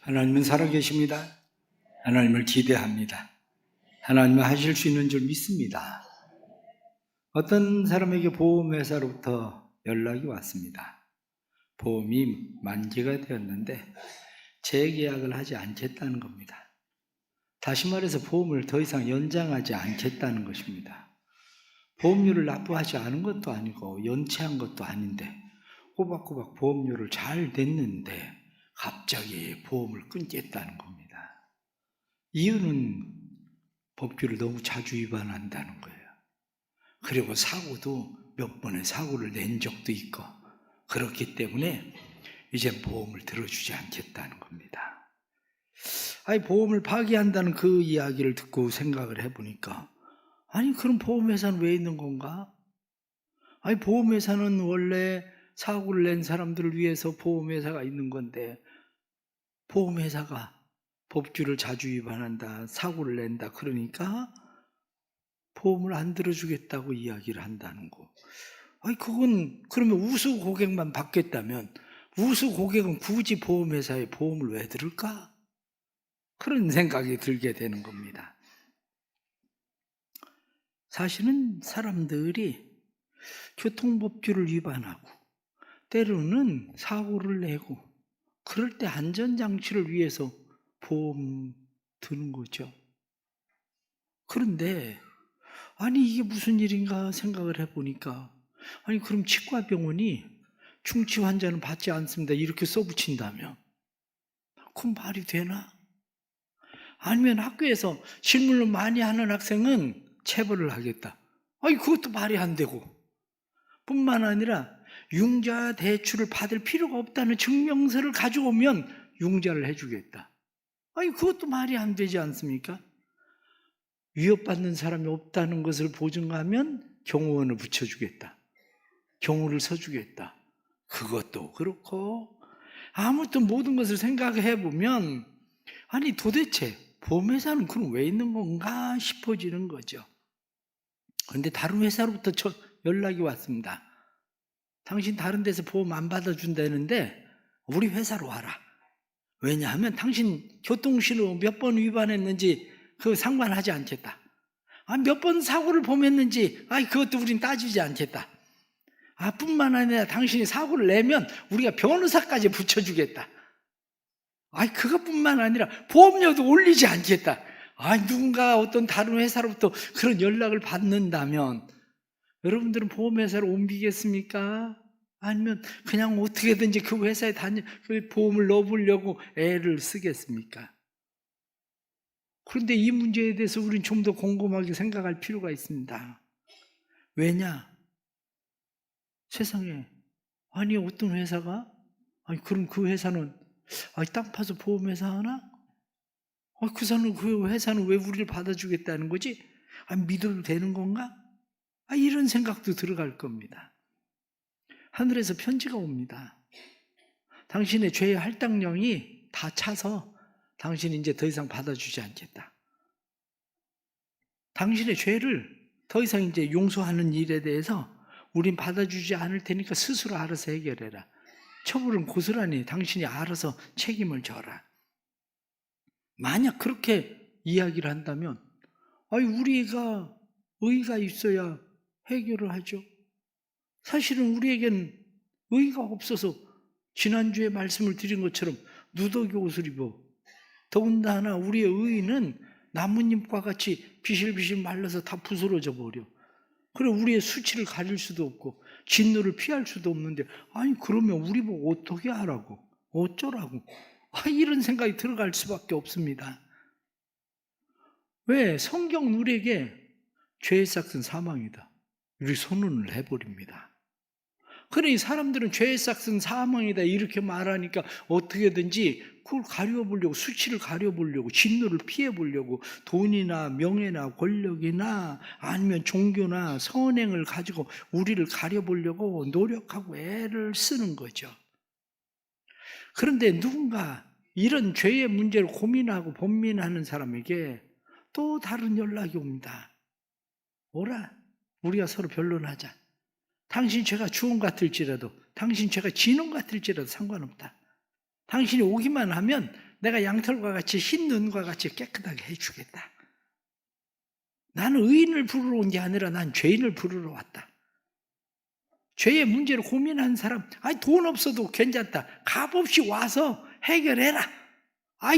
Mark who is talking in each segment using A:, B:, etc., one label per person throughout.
A: 하나님은 살아계십니다. 하나님을 기대합니다. 하나님은 하실 수 있는 줄 믿습니다. 어떤 사람에게 보험회사로부터 연락이 왔습니다. 보험이 만기가 되었는데 재계약을 하지 않겠다는 겁니다. 다시 말해서 보험을 더 이상 연장하지 않겠다는 것입니다. 보험료를 납부하지 않은 것도 아니고 연체한 것도 아닌데 꼬박꼬박 보험료를 잘 냈는데 갑자기 보험을 끊겠다는 겁니다. 이유는 법규를 너무 자주 위반한다는 거예요. 그리고 사고도 몇 번의 사고를 낸 적도 있고 그렇기 때문에 이제 보험을 들어주지 않겠다는 겁니다. 아니, 보험을 파기한다는 그 이야기를 듣고 생각을 해보니까 아니, 그럼 보험회사는 왜 있는 건가? 아니, 보험회사는 원래 사고를 낸 사람들을 위해서 보험회사가 있는 건데 보험회사가 법규를 자주 위반한다, 사고를 낸다, 그러니까 보험을 안 들어주겠다고 이야기를 한다는 거. 아니, 그건 그러면 우수 고객만 받겠다면 우수 고객은 굳이 보험회사에 보험을 왜 들을까? 그런 생각이 들게 되는 겁니다. 사실은 사람들이 교통법규를 위반하고 때로는 사고를 내고 그럴 때 안전장치를 위해서 보험 드는 거죠. 그런데 아니, 이게 무슨 일인가 생각을 해보니까 아니, 그럼 치과병원이 충치 환자는 받지 않습니다 이렇게 써붙인다면 그럼 말이 되나? 아니면 학교에서 실물로 많이 하는 학생은 체벌을 하겠다. 아니, 그것도 말이 안 되고 뿐만 아니라 융자 대출을 받을 필요가 없다는 증명서를 가져오면 융자를 해주겠다. 아니, 그것도 말이 안 되지 않습니까? 위협받는 사람이 없다는 것을 보증하면 경호원을 붙여주겠다. 경호를 서주겠다. 그것도 그렇고 아무튼 모든 것을 생각해 보면 아니, 도대체 보험회사는 그럼 왜 있는 건가 싶어지는 거죠. 그런데 다른 회사로부터 연락이 왔습니다. 당신 다른 데서 보험 안 받아준다는데 우리 회사로 와라. 왜냐하면 당신 교통신호 몇 번 위반했는지 그거 상관하지 않겠다. 몇 번 사고를 범했는지 그것도 우린 따지지 않겠다. 뿐만 아니라 당신이 사고를 내면 우리가 변호사까지 붙여주겠다. 그것뿐만 아니라 보험료도 올리지 않겠다. 누군가 어떤 다른 회사로부터 그런 연락을 받는다면 여러분들은 보험회사로 옮기겠습니까? 아니면 그냥 어떻게든지 그 회사에 그 보험을 넣어보려고 애를 쓰겠습니까? 그런데 이 문제에 대해서 우리는 좀 더 곰곰하게 생각할 필요가 있습니다. 왜냐? 세상에 어떤 회사가 그럼 그 회사는 땅 파서 보험회사 하나? 그 회사는 왜 우리를 받아주겠다는 거지? 믿어도 되는 건가? 이런 생각도 들어갈 겁니다. 하늘에서 편지가 옵니다. 당신의 죄의 할당량이 다 차서 당신이 이제 더 이상 받아주지 않겠다. 당신의 죄를 더 이상 이제 용서하는 일에 대해서 우린 받아주지 않을 테니까 스스로 알아서 해결해라. 처벌은 고스란히 당신이 알아서 책임을 져라. 만약 그렇게 이야기를 한다면 우리가 의의가 있어야 해결을 하죠. 사실은 우리에겐 의의가 없어서 지난주에 말씀을 드린 것처럼 누더기 옷을 입어 더군다나 우리의 의의는 나뭇잎과 같이 비실비실 말라서 다 부스러져 버려. 그래, 우리의 수치를 가릴 수도 없고 진노를 피할 수도 없는데 그러면 우리 보고 어떻게 하라고 어쩌라고 이런 생각이 들어갈 수밖에 없습니다. 왜? 성경은 우리에게 죄의 삭은 사망이다 우리 선언을 해버립니다. 그러니 사람들은 죄의 삭은 사망이다 이렇게 말하니까 어떻게든지 그걸 가려보려고, 수치를 가려보려고, 진노를 피해보려고 돈이나 명예나 권력이나 아니면 종교나 선행을 가지고 우리를 가려보려고 노력하고 애를 쓰는 거죠. 그런데 누군가 이런 죄의 문제를 고민하고 번민하는 사람에게 또 다른 연락이 옵니다. 오라, 우리가 서로 변론하자. 당신 죄가 주홍 같을지라도, 당신 죄가 진홍 같을지라도 상관없다. 당신이 오기만 하면
B: 내가 양털과 같이 흰 눈과 같이 깨끗하게 해주겠다. 나는 의인을 부르러 온 게 아니라 난 죄인을 부르러 왔다. 죄의 문제를 고민하는 사람, 돈 없어도 괜찮다. 값없이 와서 해결해라.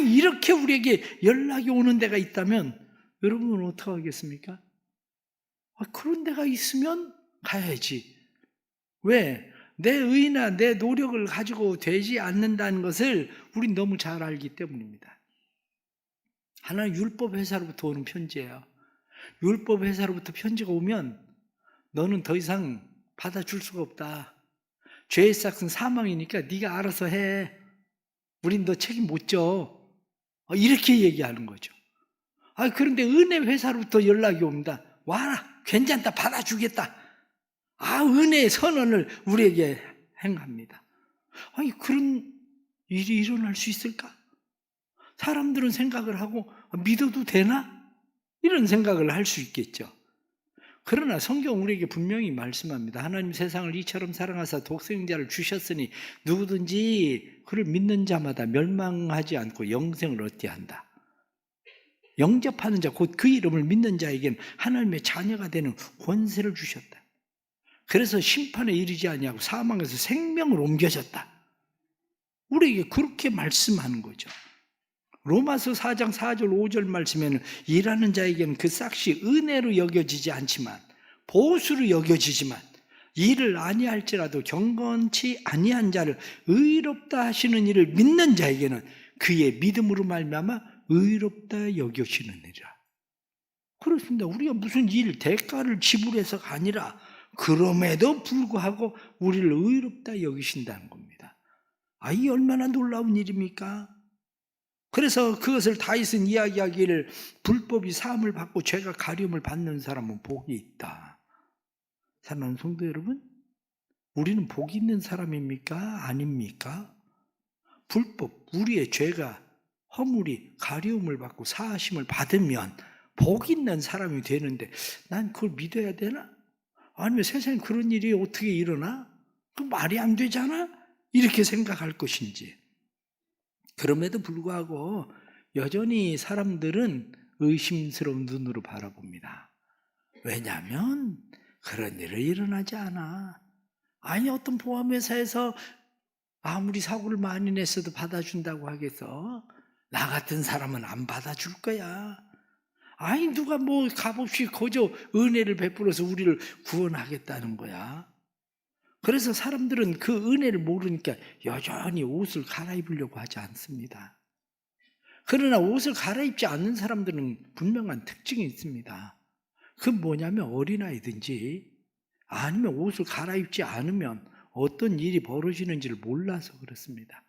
B: 이렇게 우리에게 연락이 오는 데가 있다면 여러분은 어떻게 하겠습니까? 그런 데가 있으면 가야지. 왜? 내 의나 내 노력을 가지고 되지 않는다는 것을 우린 너무 잘 알기 때문입니다. 하나는 율법 회사로부터 오는 편지예요. 율법 회사로부터 편지가 오면 너는 더 이상 받아줄 수가 없다. 죄의 삭은 사망이니까 네가 알아서 해. 우린 너 책임 못 져. 이렇게 얘기하는 거죠. 그런데 은혜 회사로부터 연락이 옵니다. 와라. 괜찮다. 받아주겠다. 은혜의 선언을 우리에게 행합니다. 그런 일이 일어날 수 있을까? 사람들은 생각을 하고 믿어도 되나? 이런 생각을 할 수 있겠죠. 그러나 성경 우리에게 분명히 말씀합니다. 하나님 세상을 이처럼 사랑하사 독생자를 주셨으니 누구든지 그를 믿는 자마다 멸망하지 않고 영생을 얻게 한다. 영접하는 자, 곧 그 이름을 믿는 자에게는 하나님의 자녀가 되는 권세를 주셨다. 그래서 심판에 이르지 아니하고 사망에서 생명을 옮겨졌다. 우리에게 그렇게 말씀하는 거죠. 로마서 4장 4절 5절 말씀에는 일하는 자에게는 그 싹이 은혜로 여겨지지 않지만 보수로 여겨지지만 일을 아니할지라도 경건치 아니한 자를 의롭다 하시는 이를 믿는 자에게는 그의 믿음으로 말미암아 의롭다 여겨지느니라. 그렇습니다. 우리가 무슨 일 대가를 지불해서가 아니라 그럼에도 불구하고 우리를 의롭다 여기신다는 겁니다. 이 얼마나 놀라운 일입니까? 그래서 그것을 다윗은 이야기하기를 불법이 사함을 받고 죄가 가리움을 받는 사람은 복이 있다. 사랑하는 성도 여러분, 우리는 복이 있는 사람입니까? 아닙니까? 불법, 우리의 죄가 허물이 가리움을 받고 사하심을 받으면 복 있는 사람이 되는데 난 그걸 믿어야 되나? 아니면 세상에 그런 일이 어떻게 일어나? 그 말이 안 되잖아? 이렇게 생각할 것인지. 그럼에도 불구하고 여전히 사람들은 의심스러운 눈으로 바라봅니다. 왜냐하면 그런 일은 일어나지 않아. 어떤 보험회사에서 아무리 사고를 많이 냈어도 받아준다고 하겠어? 나 같은 사람은 안 받아줄 거야. 누가 값없이 거저 은혜를 베풀어서 우리를 구원하겠다는 거야. 그래서 사람들은 그 은혜를 모르니까 여전히 옷을 갈아입으려고 하지 않습니다. 그러나 옷을 갈아입지 않는 사람들은 분명한 특징이 있습니다. 그건 뭐냐면 어린아이든지 아니면 옷을 갈아입지 않으면 어떤 일이 벌어지는지를 몰라서 그렇습니다.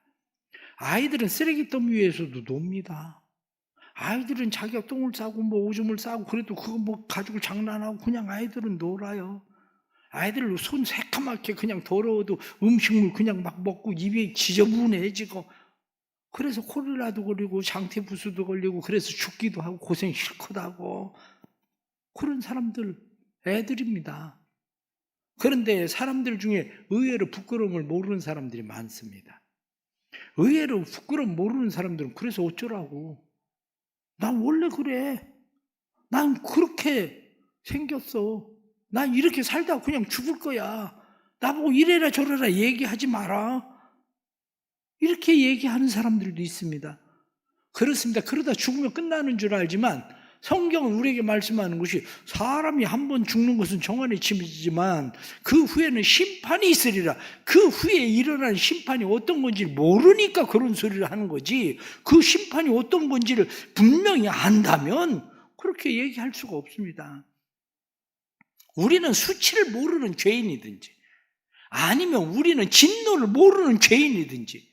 B: 아이들은 쓰레기더미 위에서도 놉니다. 아이들은 자기가 똥을 싸고 오줌을 싸고 그래도 그거 가지고 장난하고 그냥 아이들은 놀아요. 아이들 손 새까맣게 그냥 더러워도 음식물 그냥 막 먹고 입이 지저분해지고 그래서 콜레라도 걸리고 장태부수도 걸리고 그래서 죽기도 하고 고생 실컷 하고 그런 사람들 애들입니다. 그런데 사람들 중에 의외로 부끄러움을 모르는 사람들이 많습니다. 의외로 부끄러움 모르는 사람들은 그래서 어쩌라고. 난 원래 그래. 난 그렇게 생겼어. 난 이렇게 살다 그냥 죽을 거야. 나보고 이래라 저래라 얘기하지 마라. 이렇게 얘기하는 사람들도 있습니다. 그렇습니다. 그러다 죽으면 끝나는 줄 알지만 성경은 우리에게 말씀하는 것이 사람이 한 번 죽는 것은 정한의 침이지만 그 후에는 심판이 있으리라. 그 후에 일어나는 심판이 어떤 건지를 모르니까 그런 소리를 하는 거지, 그 심판이 어떤 건지를 분명히 안다면 그렇게 얘기할 수가 없습니다. 우리는 수치를 모르는 죄인이든지 아니면 우리는 진노를 모르는 죄인이든지,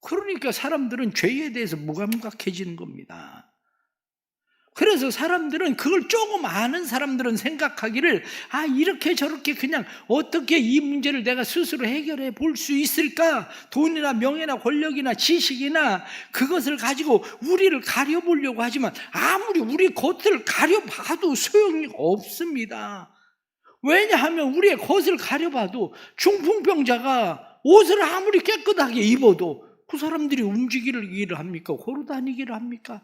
B: 그러니까 사람들은 죄에 대해서 무감각해지는 겁니다. 그래서 사람들은 그걸 조금 아는 사람들은 생각하기를 이렇게 저렇게 그냥 어떻게 이 문제를 내가 스스로 해결해 볼 수 있을까? 돈이나 명예나 권력이나 지식이나 그것을 가지고 우리를 가려보려고 하지만 아무리 우리 겉을 가려봐도 소용이 없습니다. 왜냐하면 우리의 겉을 가려봐도 중풍병자가 옷을 아무리 깨끗하게 입어도 그 사람들이 움직이기를 합니까? 걸어다니기를 합니까?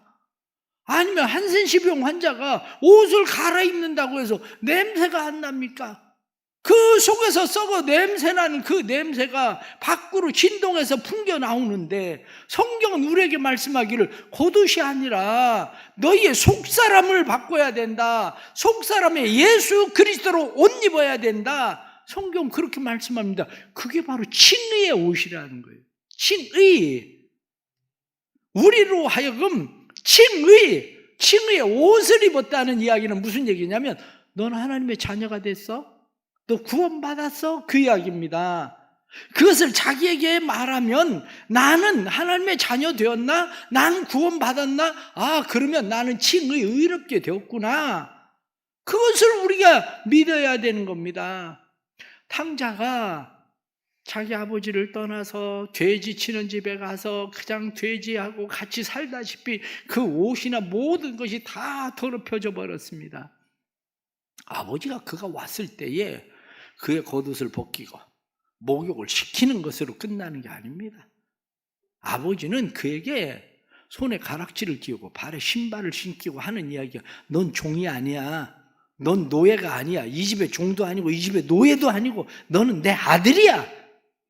B: 아니면 한센시병 환자가 옷을 갈아입는다고 해서 냄새가 안 납니까? 그 속에서 썩어 냄새나는 그 냄새가 밖으로 진동해서 풍겨 나오는데, 성경은 우리에게 말씀하기를 겉옷이 아니라 너희의 속사람을 바꿔야 된다. 속사람의 예수 그리스도로 옷 입어야 된다. 성경 그렇게 말씀합니다. 그게 바로 칭의의 옷이라는 거예요. 칭의. 우리로 하여금 칭의의 옷을 입었다는 이야기는 무슨 얘기냐면, 넌 하나님의 자녀가 됐어? 너 구원받았어? 그 이야기입니다. 그것을 자기에게 말하면, 나는 하나님의 자녀 되었나? 나는 구원받았나? 아, 그러면 나는 칭의 의롭게 되었구나. 그것을 우리가 믿어야 되는 겁니다. 탕자가 자기 아버지를 떠나서 돼지 치는 집에 가서 그냥 돼지하고 같이 살다시피 그 옷이나 모든 것이 다 더럽혀져 버렸습니다. 아버지가 그가 왔을 때에 그의 겉옷을 벗기고 목욕을 시키는 것으로 끝나는 게 아닙니다. 아버지는 그에게 손에 가락지를 끼우고 발에 신발을 신기고 하는 이야기가, 넌 종이 아니야. 넌 노예가 아니야. 이 집의 종도 아니고 이 집의 노예도 아니고 너는 내 아들이야.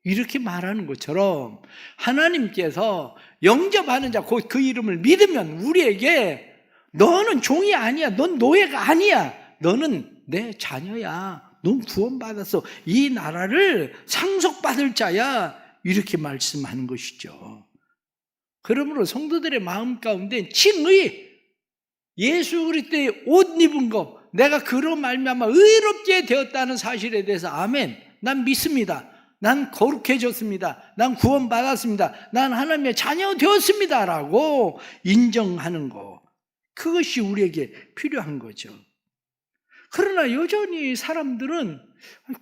B: 이렇게 말하는 것처럼 하나님께서 영접하는 자, 곧 그 이름을 믿으면 우리에게 너는 종이 아니야. 넌 노예가 아니야. 너는 내 자녀야. 넌 구원받았어. 이 나라를 상속받을 자야. 이렇게 말씀하는 것이죠. 그러므로 성도들의 마음 가운데 칭의, 예수 그리스도의 옷 입은 것, 내가 그로 말미암아 의롭게 되었다는 사실에 대해서 아멘, 난 믿습니다. 난 거룩해졌습니다. 난 구원받았습니다. 난 하나님의 자녀 되었습니다 라고 인정하는 것, 그것이 우리에게 필요한 거죠. 그러나 여전히 사람들은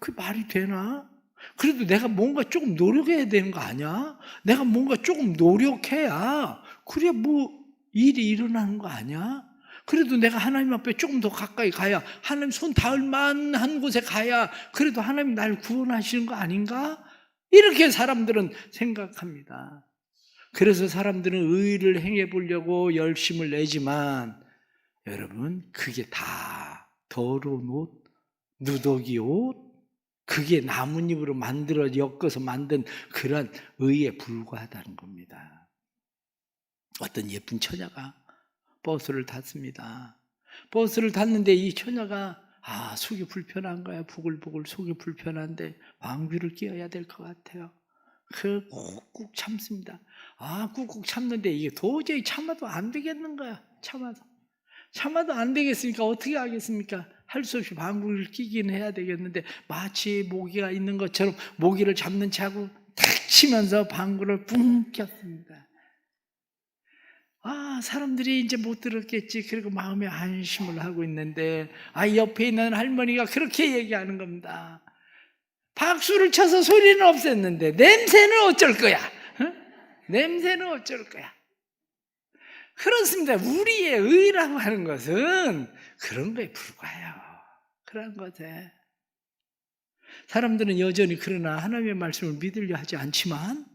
B: 그 말이 되나? 그래도 내가 뭔가 조금 노력해야 되는 거 아니야? 내가 뭔가 조금 노력해야 그래 뭐 일이 일어나는 거 아니야? 그래도 내가 하나님 앞에 조금 더 가까이 가야, 하나님 손 닿을 만한 곳에 가야 그래도 하나님 날 구원하시는 거 아닌가? 이렇게 사람들은 생각합니다. 그래서 사람들은 의를 행해 보려고 열심을 내지만, 여러분, 그게 다 더러운 옷, 누더기 옷, 그게 나뭇잎으로 만들어 엮어서 만든 그런 의에 불과하다는 겁니다. 어떤 예쁜 처녀가 버스를 탔습니다. 버스를 탔는데 이 처녀가 속이 불편한 거야. 부글부글 속이 불편한데 왕비를 끼워야 될 것 같아요. 그 꾹꾹 참습니다. 꾹꾹 참는데 이게 도저히 참아도 안 되겠는 거야. 참아도 안 되겠으니까 어떻게 하겠습니까? 할 수 없이 방구를 끼긴 해야 되겠는데, 마치 모기가 있는 것처럼 모기를 잡는 차고 탁 치면서 방구를 뿡 꼈습니다. 사람들이 이제 못 들었겠지. 그리고 마음에 안심을 하고 있는데, 옆에 있는 할머니가 그렇게 얘기하는 겁니다. 박수를 쳐서 소리는 없앴는데 냄새는 어쩔 거야? 냄새는 어쩔 거야? 그렇습니다. 우리의 의라고 하는 것은 그런 거에 불과해요. 그런 것에 사람들은 여전히 그러나 하나님의 말씀을 믿으려 하지 않지만,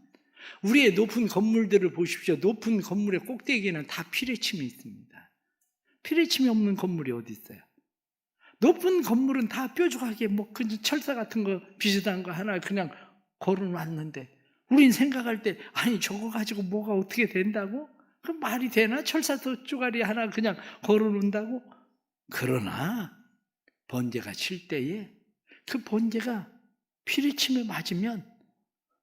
B: 우리의 높은 건물들을 보십시오. 높은 건물의 꼭대기에는 다 피레침이 있습니다. 피레침이 없는 건물이 어디 있어요? 높은 건물은 다 뾰족하게 철사 같은 거 비슷한 거 하나 그냥 걸어놨는데, 우린 생각할 때 저거 가지고 뭐가 어떻게 된다고? 그 말이 되나? 철사 쪼가리 하나 그냥 걸어놓는다고? 그러나 번제가 칠 때에 그 번제가 피리침에 맞으면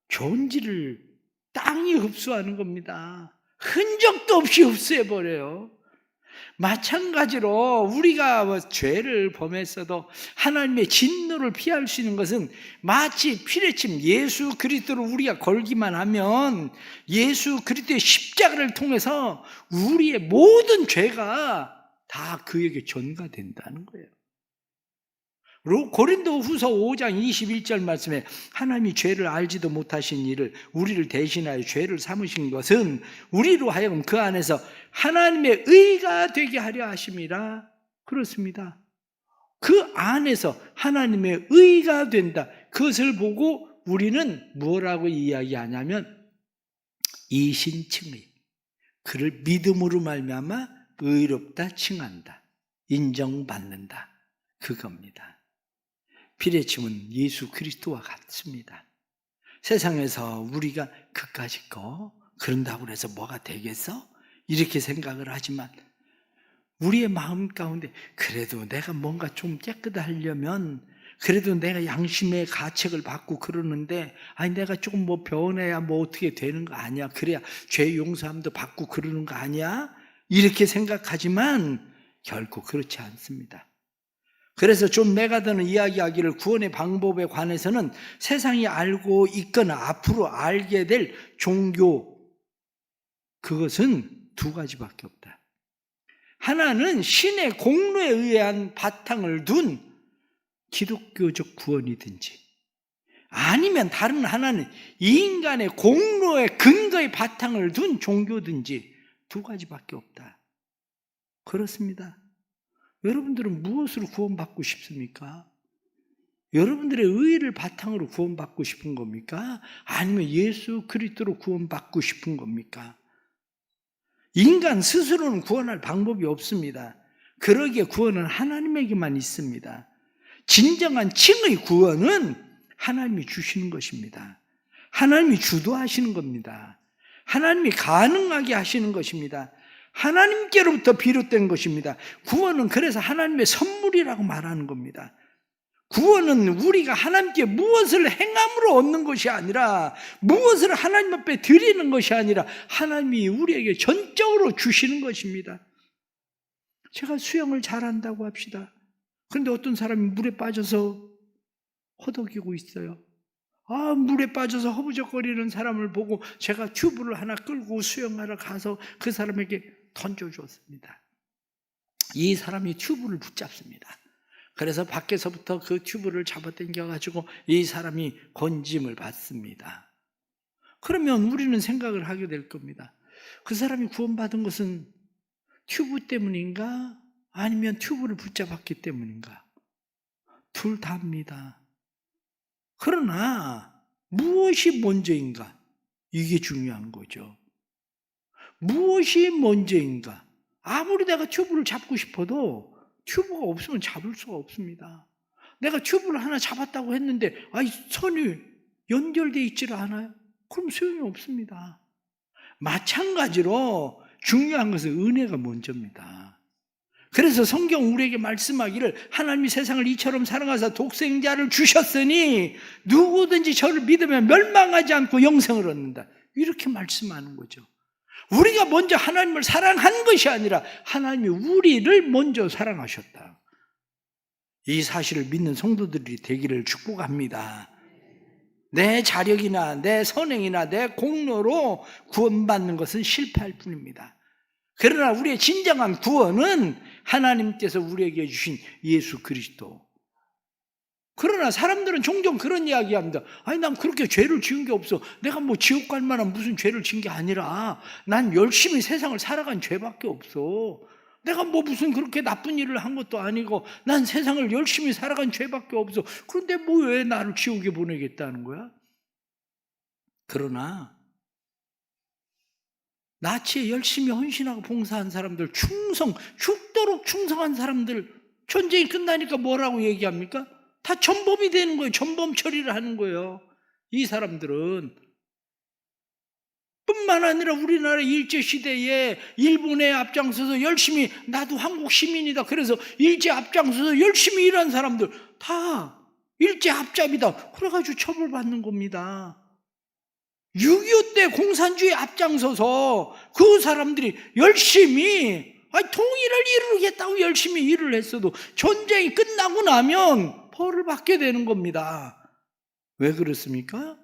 B: 존재를 땅이 흡수하는 겁니다. 흔적도 없이 흡수해버려요. 마찬가지로 우리가 죄를 범했어도 하나님의 진노를 피할 수 있는 것은 마치 피레침, 예수 그리스도를 우리가 걸기만 하면 예수 그리스도의 십자가를 통해서 우리의 모든 죄가 다 그에게 전가된다는 거예요. 고린도후서 5장 21절 말씀에 하나님이 죄를 알지도 못하신 이를 우리를 대신하여 죄를 삼으신 것은 우리로 하여금 그 안에서 하나님의 의가 되게 하려 하심이라. 그렇습니다. 그 안에서 하나님의 의가 된다. 그것을 보고 우리는 뭐라고 이야기하냐면 이신칭의. 그를 믿음으로 말미암아 의롭다 칭한다. 인정받는다. 그겁니다. 피레침은 예수 그리스도와 같습니다. 세상에서 우리가 그까짓 거 그런다고 해서 뭐가 되겠어? 이렇게 생각을 하지만 우리의 마음 가운데 그래도 내가 뭔가 좀 깨끗하려면 그래도 내가 양심의 가책을 받고 그러는데 아니 내가 조금 뭐 변해야 뭐 어떻게 되는 거 아니야? 그래야 죄 용서함도 받고 그러는 거 아니야? 이렇게 생각하지만 결코 그렇지 않습니다. 그래서 존 메가더는 이야기하기를 구원의 방법에 관해서는 세상이 알고 있거나 앞으로 알게 될 종교 그것은 두 가지밖에 없다. 하나는 신의 공로에 의한 바탕을 둔 기독교적 구원이든지 아니면 다른 하나는 인간의 공로의 근거의 바탕을 둔 종교든지 두 가지밖에 없다. 그렇습니다. 여러분들은 무엇으로 구원받고 싶습니까? 여러분들의 의를 바탕으로 구원받고 싶은 겁니까? 아니면 예수 그리스도로 구원받고 싶은 겁니까? 인간 스스로는 구원할 방법이 없습니다. 그러기에 구원은 하나님에게만 있습니다. 진정한 칭의 구원은 하나님이 주시는 것입니다. 하나님이 주도하시는 겁니다. 하나님이 가능하게 하시는 것입니다. 하나님께로부터 비롯된 것입니다. 구원은 그래서 하나님의 선물이라고 말하는 겁니다. 구원은 우리가 하나님께 무엇을 행함으로 얻는 것이 아니라 무엇을 하나님 앞에 드리는 것이 아니라 하나님이 우리에게 전적으로 주시는 것입니다. 제가 수영을 잘한다고 합시다. 그런데 어떤 사람이 물에 빠져서 허덕이고 있어요. 물에 빠져서 허부적거리는 사람을 보고 제가 튜브를 하나 끌고 수영하러 가서 그 사람에게 던져주었습니다. 이 사람이 튜브를 붙잡습니다. 그래서 밖에서부터 그 튜브를 잡아당겨가지고 이 사람이 건짐을 받습니다. 그러면 우리는 생각을 하게 될 겁니다. 그 사람이 구원받은 것은 튜브 때문인가? 아니면 튜브를 붙잡았기 때문인가? 둘 다입니다. 그러나 무엇이 먼저인가? 이게 중요한 거죠. 무엇이 먼저인가? 아무리 내가 튜브를 잡고 싶어도 튜브가 없으면 잡을 수가 없습니다. 내가 튜브를 하나 잡았다고 했는데 선이 연결되어 있지를 않아요? 그럼 소용이 없습니다. 마찬가지로 중요한 것은 은혜가 먼저입니다. 그래서 성경 우리에게 말씀하기를 하나님이 세상을 이처럼 사랑하사 독생자를 주셨으니 누구든지 저를 믿으면 멸망하지 않고 영생을 얻는다. 이렇게 말씀하는 거죠. 우리가 먼저 하나님을 사랑한 것이 아니라 하나님이 우리를 먼저 사랑하셨다. 이 사실을 믿는 성도들이 되기를 축복합니다. 내 자력이나 내 선행이나 내 공로로 구원받는 것은 실패할 뿐입니다. 그러나 우리의 진정한 구원은 하나님께서 우리에게 주신 예수 그리스도. 그러나 사람들은 종종 그런 이야기합니다. 난 그렇게 죄를 지은 게 없어. 내가 뭐 지옥 갈 만한 무슨 죄를 지은 게 아니라 난 열심히 세상을 살아간 죄밖에 없어. 내가 뭐 무슨 그렇게 나쁜 일을 한 것도 아니고 난 세상을 열심히 살아간 죄밖에 없어. 그런데 뭐 왜 나를 지옥에 보내겠다는 거야? 그러나 나치에 열심히 헌신하고 봉사한 사람들, 죽도록 충성한 사람들, 전쟁이 끝나니까 뭐라고 얘기합니까? 다 전범이 되는 거예요. 전범 처리를 하는 거예요. 이 사람들은 뿐만 아니라 우리나라 일제시대에 일본에 앞장서서 열심히 나도 한국 시민이다. 그래서 일제 앞장서서 열심히 일한 사람들 다 일제 앞잡이다. 그래가지고 처벌받는 겁니다. 6.25 때 공산주의 앞장서서 그 사람들이 열심히 통일을 이루겠다고 열심히 일을 했어도 전쟁이 끝나고 나면 벌을 받게 되는 겁니다. 왜 그렇습니까?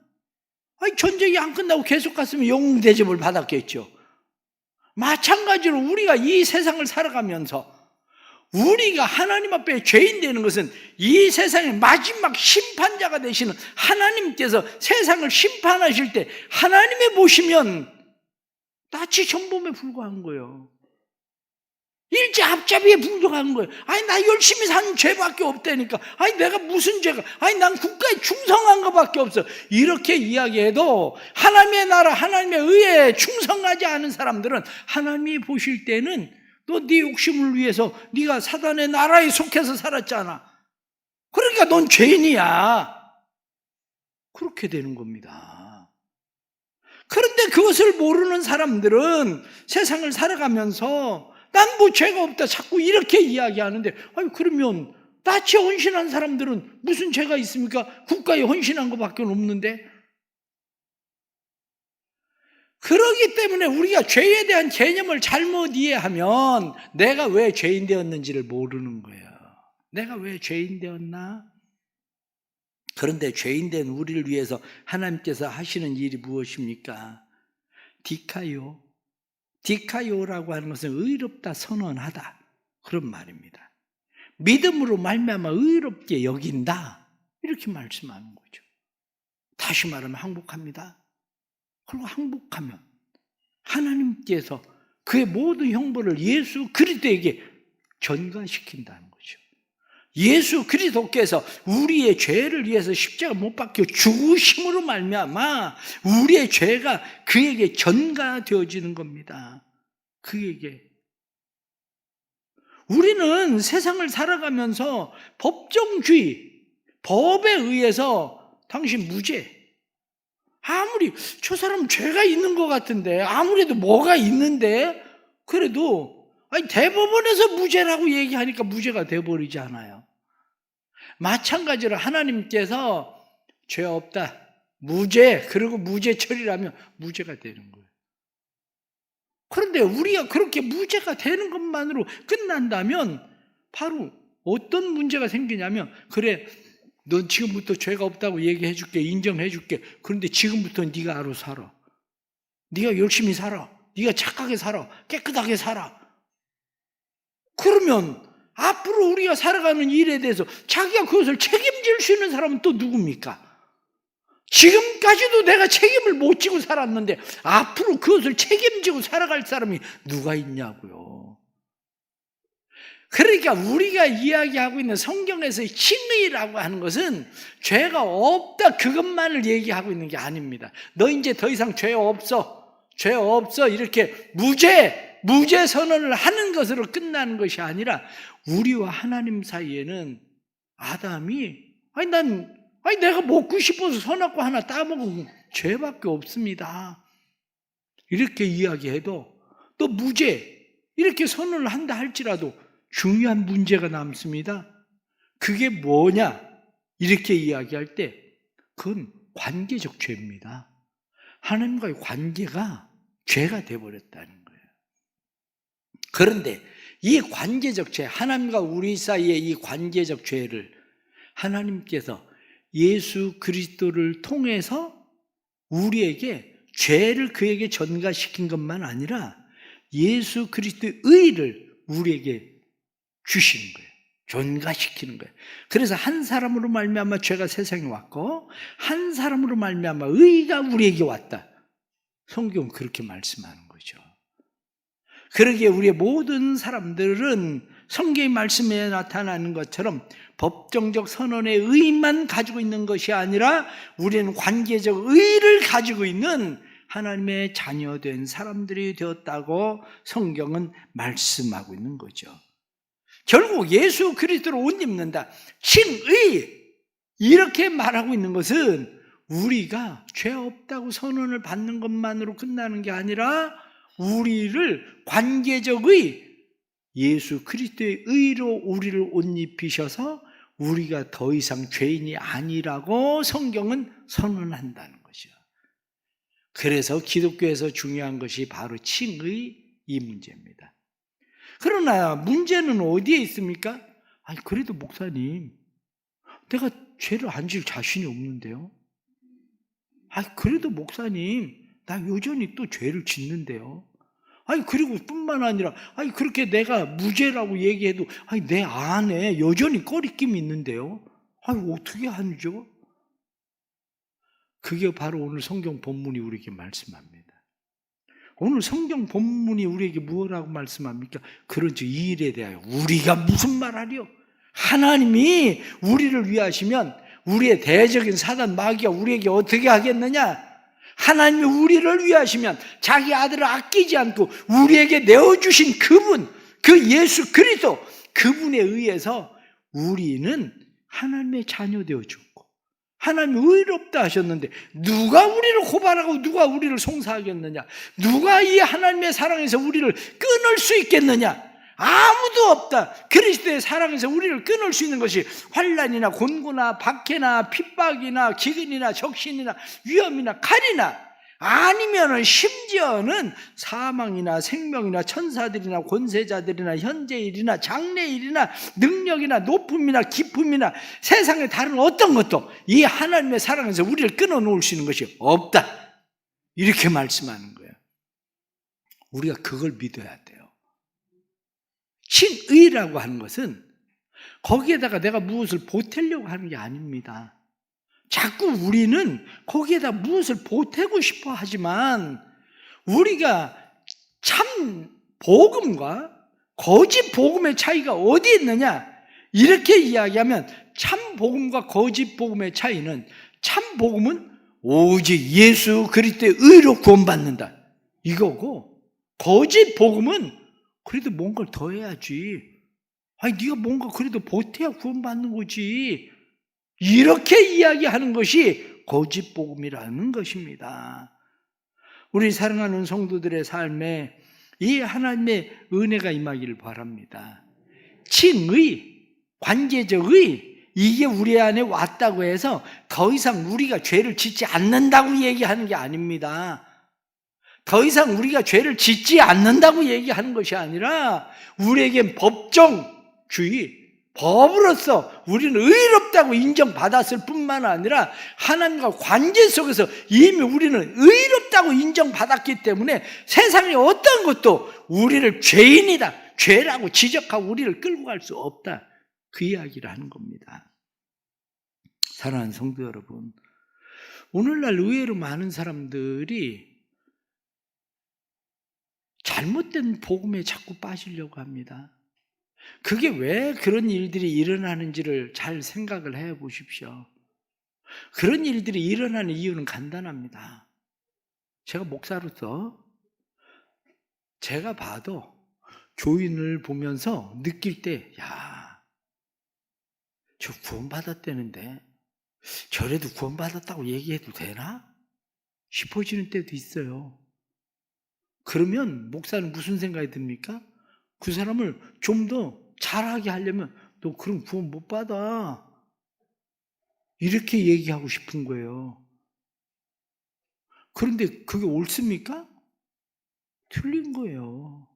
B: 전쟁이 안 끝나고 계속 갔으면 영웅 대접을 받았겠죠. 마찬가지로 우리가 이 세상을 살아가면서 우리가 하나님 앞에 죄인 되는 것은 이 세상의 마지막 심판자가 되시는 하나님께서 세상을 심판하실 때 하나님의 보시면 나치 전범에 불과한 거예요. 일제합잡이에 불과한 거예요. 아니, 나 열심히 산 죄밖에 없다니까. 아니, 내가 무슨 죄가, 아니, 난 국가에 충성한 것밖에 없어. 이렇게 이야기해도 하나님의 나라, 하나님의 의에 충성하지 않은 사람들은 하나님이 보실 때는 너 네 욕심을 위해서 네가 사단의 나라에 속해서 살았잖아. 그러니까 넌 죄인이야. 그렇게 되는 겁니다. 그런데 그것을 모르는 사람들은 세상을 살아가면서 난 뭐 죄가 없다 자꾸 이렇게 이야기하는데, 아니 그러면 나치 헌신한 사람들은 무슨 죄가 있습니까? 국가에 헌신한 것밖에 없는데. 그러기 때문에 우리가 죄에 대한 개념을 잘못 이해하면 내가 왜 죄인 되었는지를 모르는 거예요. 내가 왜 죄인 되었나? 그런데 죄인 된 우리를 위해서 하나님께서 하시는 일이 무엇입니까? 디카요. 디카요라고 하는 것은 의롭다 선언하다, 그런 말입니다. 믿음으로 말미암아 의롭게 여긴다, 이렇게 말씀하는 거죠. 다시 말하면 항복합니다. 그리고 항복하면 하나님께서 그의 모든 형벌을 예수 그리스도에게 전가시킨다는 거죠. 예수 그리스도께서 우리의 죄를 위해서 십자가 못 박혀 죽으심으로 말미암아 우리의 죄가 그에게 전가되어지는 겁니다. 그에게. 우리는 세상을 살아가면서 법정주의, 법에 의해서 당신 무죄, 아무리 저 사람 죄가 있는 것 같은데, 아무래도 뭐가 있는데, 그래도 아니 대법원에서 무죄라고 얘기하니까 무죄가 돼버리지 않아요. 마찬가지로 하나님께서 죄 없다, 무죄, 그리고 무죄 처리라면 무죄가 되는 거예요. 그런데 우리가 그렇게 무죄가 되는 것만으로 끝난다면 바로 어떤 문제가 생기냐면, 그래 넌 지금부터 죄가 없다고 얘기해 줄게, 인정해 줄게. 그런데 지금부터 네가 알아서 살아. 네가 열심히 살아. 네가 착하게 살아. 깨끗하게 살아. 그러면 앞으로 우리가 살아가는 일에 대해서 자기가 그것을 책임질 수 있는 사람은 또 누굽니까? 지금까지도 내가 책임을 못 지고 살았는데 앞으로 그것을 책임지고 살아갈 사람이 누가 있냐고요. 그러니까 우리가 이야기하고 있는 성경에서의 칭의라고 하는 것은 죄가 없다 그것만을 얘기하고 있는 게 아닙니다. 너 이제 더 이상 죄 없어, 죄 없어, 이렇게 무죄 선언을 하는 것으로 끝나는 것이 아니라 우리와 하나님 사이에는 아담이 내가 먹고 싶어서 선악과 하나 따먹은 죄밖에 없습니다, 이렇게 이야기해도, 또 무죄 이렇게 선언을 한다 할지라도 중요한 문제가 남습니다. 그게 뭐냐? 이렇게 이야기할 때 그건 관계적 죄입니다. 하나님과의 관계가 죄가 되어버렸다는 거예요. 그런데 이 관계적 죄, 하나님과 우리 사이의 이 관계적 죄를 하나님께서 예수 그리스도를 통해서 우리에게 죄를 그에게 전가시킨 것만 아니라 예수 그리스도의 의를 우리에게 주시는 거예요. 전가시키는 거예요. 그래서 한 사람으로 말미암아 죄가 세상에 왔고 한 사람으로 말미암아 의가 우리에게 왔다. 성경은 그렇게 말씀하는 거죠. 그러기에 우리의 모든 사람들은 성경의 말씀에 나타나는 것처럼 법정적 선언의 의만 가지고 있는 것이 아니라 우리는 관계적 의를 가지고 있는 하나님의 자녀된 사람들이 되었다고 성경은 말씀하고 있는 거죠. 결국 예수 그리스도로 옷 입는다, 칭의, 이렇게 말하고 있는 것은 우리가 죄 없다고 선언을 받는 것만으로 끝나는 게 아니라 우리를 관계적 의, 예수 그리스도의 의로 우리를 옷 입히셔서 우리가 더 이상 죄인이 아니라고 성경은 선언한다는 것이죠. 그래서 기독교에서 중요한 것이 바로 칭의, 이 문제입니다. 그러나 문제는 어디에 있습니까? 아니 그래도 목사님, 내가 죄를 안 질 자신이 없는데요. 아니 그래도 목사님, 나 여전히 또 죄를 짓는데요. 아니 그리고 뿐만 아니라 아니 그렇게 내가 무죄라고 얘기해도 아니 내 안에 여전히 꺼리낌이 있는데요. 아니 어떻게 하죠? 그게 바로 오늘 성경 본문이 우리에게 말씀합니다. 오늘 성경 본문이 우리에게 무엇라고 말씀합니까? 그런즉 이 일에 대하여 우리가 무슨 말하리요? 하나님이 우리를 위하시면 우리의 대적인 사단 마귀가 우리에게 어떻게 하겠느냐? 하나님이 우리를 위하시면 자기 아들을 아끼지 않고 우리에게 내어주신 그분, 그 예수 그리스도, 그분에 의해서 우리는 하나님의 자녀 되어주고 하나님이 의롭다 하셨는데 누가 우리를 고발하고 누가 우리를 송사하겠느냐? 누가 이 하나님의 사랑에서 우리를 끊을 수 있겠느냐? 아무도 없다. 그리스도의 사랑에서 우리를 끊을 수 있는 것이 환난이나 곤고나 박해나 핍박이나 기근이나 적신이나 위험이나 칼이나 아니면은 심지어는 사망이나 생명이나 천사들이나 권세자들이나 현재일이나 장래일이나 능력이나 높음이나 깊음이나 세상의 다른 어떤 것도 이 하나님의 사랑에서 우리를 끊어놓을 수 있는 것이 없다. 이렇게 말씀하는 거예요. 우리가 그걸 믿어야 돼요. 친의라고 하는 것은 거기에다가 내가 무엇을 보태려고 하는 게 아닙니다. 자꾸 우리는 거기에다 무엇을 보태고 싶어 하지만 우리가 참 복음과 거짓 복음의 차이가 어디 있느냐? 이렇게 이야기하면 참 복음과 거짓 복음의 차이는 참 복음은 오직 예수 그리스도의 의로 구원받는다 이거고, 거짓 복음은 그래도 뭔가를 더 해야지. 아니 네가 뭔가 그래도 보태야 구원받는 거지. 이렇게 이야기하는 것이 거짓 복음이라는 것입니다. 우리 사랑하는 성도들의 삶에 이 하나님의 은혜가 임하기를 바랍니다. 칭의, 관계적 의, 이게 우리 안에 왔다고 해서 더 이상 우리가 죄를 짓지 않는다고 얘기하는 게 아닙니다. 더 이상 우리가 죄를 짓지 않는다고 얘기하는 것이 아니라 우리에겐 법정주의, 법으로서 우리는 의롭다고 인정받았을 뿐만 아니라 하나님과 관계 속에서 이미 우리는 의롭다고 인정받았기 때문에 세상의 어떤 것도 우리를 죄인이다, 죄라고 지적하고 우리를 끌고 갈 수 없다, 그 이야기를 하는 겁니다. 사랑하는 성도 여러분, 오늘날 의외로 많은 사람들이 잘못된 복음에 자꾸 빠지려고 합니다. 그게 왜 그런 일들이 일어나는지를 잘 생각을 해 보십시오. 그런 일들이 일어나는 이유는 간단합니다. 제가 목사로서 제가 봐도 교인을 보면서 느낄 때, 야, 저 구원받았다는데 저래도 구원받았다고 얘기해도 되나? 싶어지는 때도 있어요. 그러면 목사는 무슨 생각이 듭니까? 그 사람을 좀 더 잘하게 하려면 너 그럼 구원 못 받아, 이렇게 얘기하고 싶은 거예요. 그런데 그게 옳습니까? 틀린 거예요.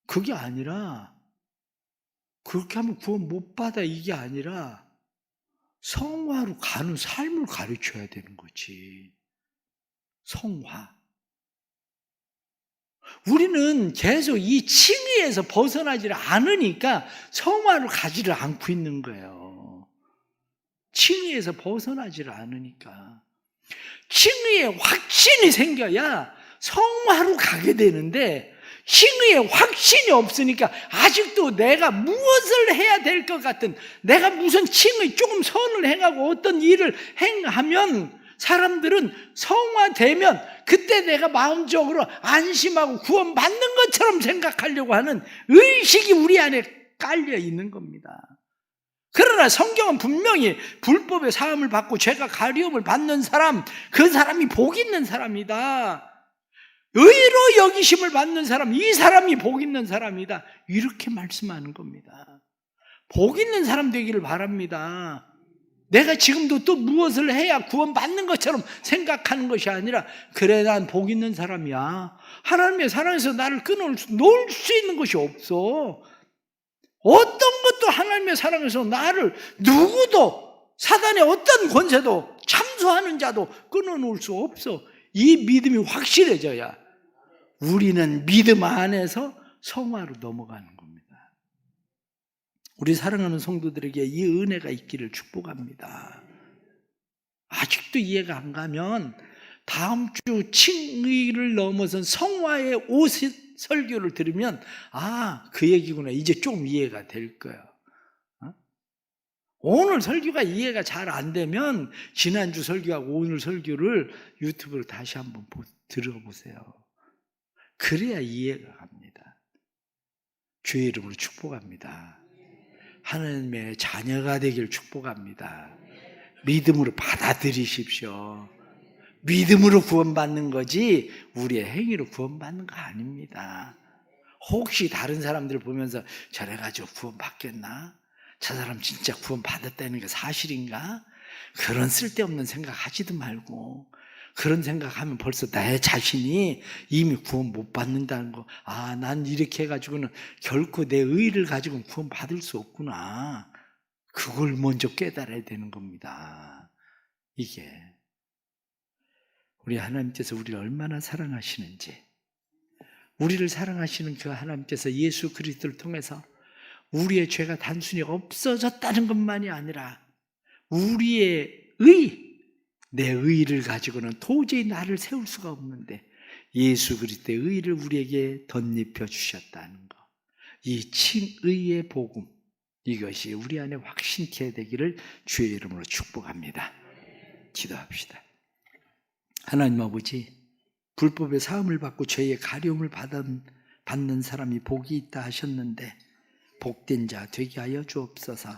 B: 그게 아니라 그렇게 하면 구원 못 받아, 이게 아니라 성화로 가는 삶을 가르쳐야 되는 거지. 성화. 우리는 계속 이 칭의에서 벗어나지를 않으니까 성화로 가지를 않고 있는 거예요. 칭의에서 벗어나지를 않으니까. 칭의에 확신이 생겨야 성화로 가게 되는데 칭의에 확신이 없으니까 아직도 내가 무엇을 해야 될 것 같은, 내가 무슨 칭의 조금 선을 행하고 어떤 일을 행하면 사람들은 성화되면 그때 내가 마음적으로 안심하고 구원받는 것처럼 생각하려고 하는 의식이 우리 안에 깔려 있는 겁니다. 그러나 성경은 분명히 불법의 사함을 받고 죄가 가리움을 받는 사람, 그 사람이 복 있는 사람이다. 의로 여기심을 받는 사람, 이 사람이 복 있는 사람이다, 이렇게 말씀하는 겁니다. 복 있는 사람 되기를 바랍니다. 내가 지금도 또 무엇을 해야 구원받는 것처럼 생각하는 것이 아니라, 그래 난 복 있는 사람이야, 하나님의 사랑에서 나를 끊어놓을 수 있는 것이 없어. 어떤 것도 하나님의 사랑에서 나를, 누구도, 사단의 어떤 권세도, 참소하는 자도 끊어놓을 수 없어. 이 믿음이 확실해져야 우리는 믿음 안에서 성화로 넘어가는 겁니다. 우리 사랑하는 성도들에게 이 은혜가 있기를 축복합니다. 아직도 이해가 안 가면 다음 주 칭의를 넘어선 성화의 5세 설교를 들으면 그 얘기구나. 이제 좀 이해가 될 거예요. 오늘 설교가 이해가 잘 안 되면 지난주 설교하고 오늘 설교를 유튜브로 다시 한번 들어보세요. 그래야 이해가 갑니다. 주의 이름으로 축복합니다. 하나님의 자녀가 되길 축복합니다. 믿음으로 받아들이십시오. 믿음으로 구원받는 거지 우리의 행위로 구원받는 거 아닙니다. 혹시 다른 사람들 보면서 저래가지고 구원받겠나? 저 사람 진짜 구원받았다는 게 사실인가? 그런 쓸데없는 생각 하지도 말고, 그런 생각하면 벌써 내 자신이 이미 구원 못 받는다는 거. 난 이렇게 해가지고는 결코 내 의의를 가지고는 구원받을 수 없구나. 그걸 먼저 깨달아야 되는 겁니다. 이게 우리 하나님께서 우리를 얼마나 사랑하시는지, 우리를 사랑하시는 그 하나님께서 예수 그리스도를 통해서 우리의 죄가 단순히 없어졌다는 것만이 아니라 우리의 내 의의를 가지고는 도저히 나를 세울 수가 없는데 예수 그리스도의 의의를 우리에게 덧입혀 주셨다는 것, 이 칭의의 복음, 이것이 우리 안에 확신케 되기를 주의 이름으로 축복합니다. 기도합시다. 하나님 아버지, 불법의 사함을 받고 죄의 가려움을 받는 사람이 복이 있다 하셨는데 복된 자 되게 하여 주옵소서.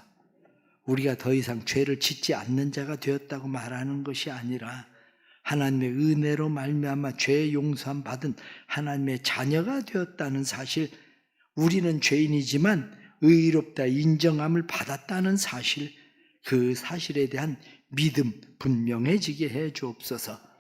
B: 우리가 더 이상 죄를 짓지 않는 자가 되었다고 말하는 것이 아니라 하나님의 은혜로 말미암아 죄 용서함 받은 하나님의 자녀가 되었다는 사실, 우리는 죄인이지만 의롭다 인정함을 받았다는 사실, 그 사실에 대한 믿음 분명해지게 해 주옵소서.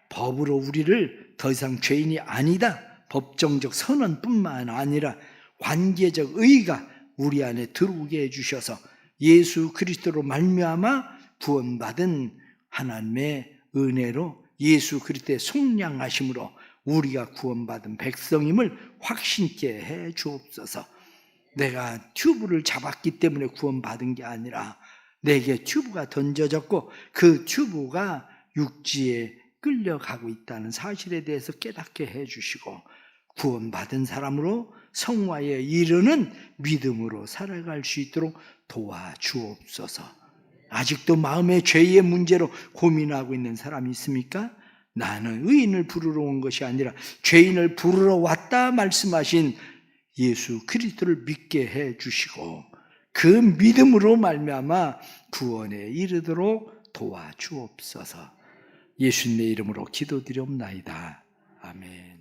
B: 법으로 우리를 더 이상 죄인이 아니다, 법정적 선언뿐만 아니라 관계적 의의가 우리 안에 들어오게 해주셔서 예수 그리스도로 말미암아 구원받은 하나님의 은혜로 예수 그리스도의 속량하심으로 우리가 구원받은 백성임을 확신케 해 주옵소서. 내가 튜브를 잡았기 때문에 구원받은 게 아니라 내게 튜브가 던져졌고 그 튜브가 육지에 끌려가고 있다는 사실에 대해서 깨닫게 해주시고 구원받은 사람으로 성화에 이르는 믿음으로 살아갈 수 있도록 도와주옵소서. 아직도 마음의 죄의 문제로 고민하고 있는 사람이 있습니까? 나는 의인을 부르러 온 것이 아니라 죄인을 부르러 왔다 말씀하신 예수 그리스도를 믿게 해주시고 그 믿음으로 말미암아 구원에 이르도록 도와주옵소서. 예수님의 이름으로 기도드리옵나이다. 아멘.